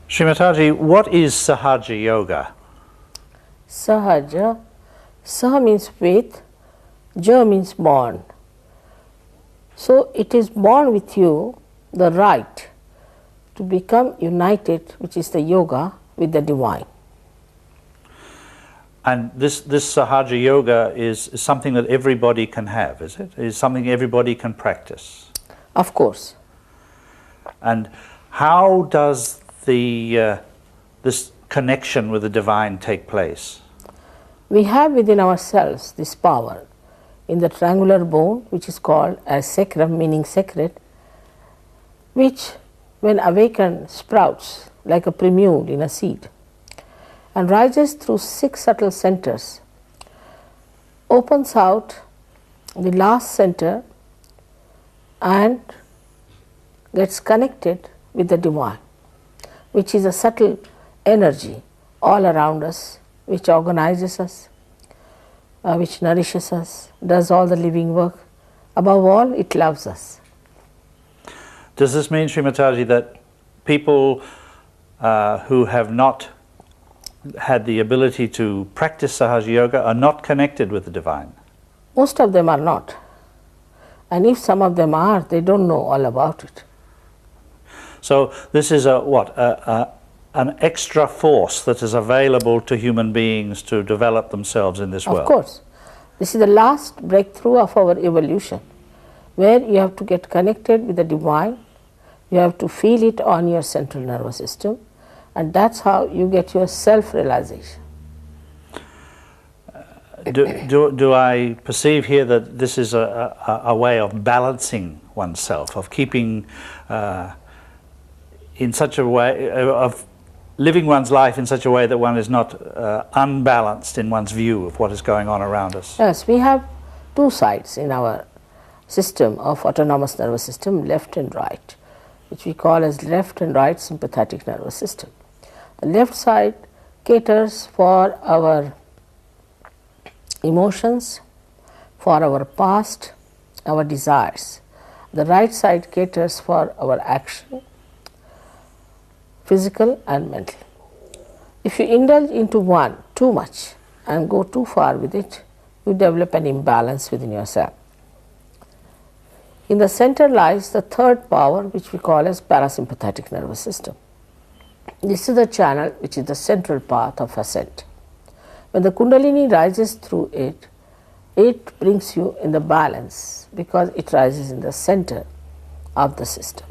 Shri Mataji, what is Sahaja Yoga? Sahaja, Saha means with, Ja means born. So it is born with you the right to become united, which is the yoga, with the divine. And this Sahaja Yoga is something that everybody can have, is it? Is something everybody can practice? Of course. And how does this connection with the divine take place? We have within ourselves this power in the triangular bone, which is called as sacrum, meaning sacred, which when awakened sprouts like a prelude in a seed and rises through 6 subtle centers, opens out the last center and gets connected with the divine, which is a subtle energy all around us, which organizes us, which nourishes us, does all the living work. Above all, it loves us. Does this mean, Shri Mataji, that people who have not had the ability to practice Sahaja Yoga are not connected with the divine? Most of them are not. And if some of them are, they don't know all about it. So this is an extra force that is available to human beings to develop themselves in this world. Of course. This is the last breakthrough of our evolution, where you have to get connected with the divine, you have to feel it on your central nervous system, and that's how you get your self-realization. Do I perceive here that this is a way of balancing oneself, of keeping in such a way, of living one's life in such a way that one is not unbalanced in one's view of what is going on around us? Yes, we have 2 sides in our system of autonomous nervous system, left and right, which we call as left and right sympathetic nervous system. The left side caters for our emotions, for our past, our desires. The right side caters for our action, physical and mental. If you indulge into one too much and go too far with it, you develop an imbalance within yourself. In the center lies the third power, which we call as parasympathetic nervous system. This is the channel which is the central path of ascent. When the Kundalini rises through it, it brings you in the balance because it rises in the center of the system.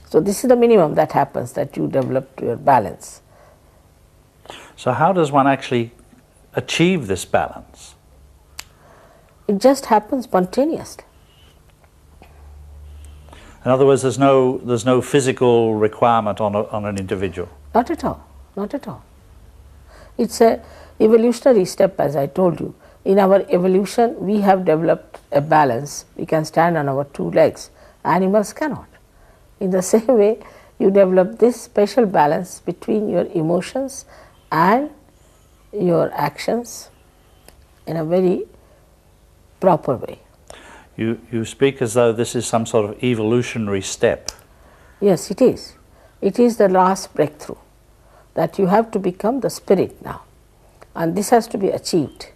So this is the minimum that happens, that you develop your balance. So how does one actually achieve this balance? It just happens spontaneously. In other words, there's no physical requirement on an individual? Not at all, not at all. It's a evolutionary step, as I told you. In our evolution, we have developed a balance. We can stand on our 2 legs. Animals cannot. In the same way, you develop this special balance between your emotions and your actions in a very proper way. You speak as though this is some sort of evolutionary step. Yes, it is. It is the last breakthrough, that you have to become the spirit now. And this has to be achieved,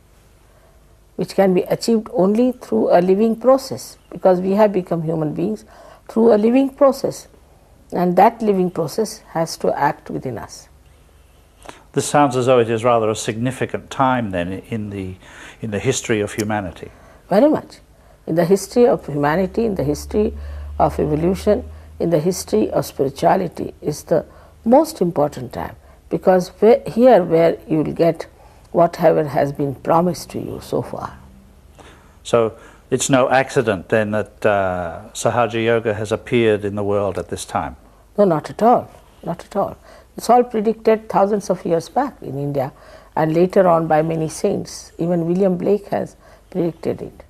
which can be achieved only through a living process, because we have become human beings through a living process, and that living process has to act within us. This sounds as though it is rather a significant time then in the history of humanity. Very much. In the history of humanity, in the history of evolution, in the history of spirituality is the most important time, because here where you will get whatever has been promised to you so far. So it's no accident then that Sahaja Yoga has appeared in the world at this time? No, not at all, not at all. It's all predicted thousands of years back in India, and later on by many saints. Even William Blake has predicted it.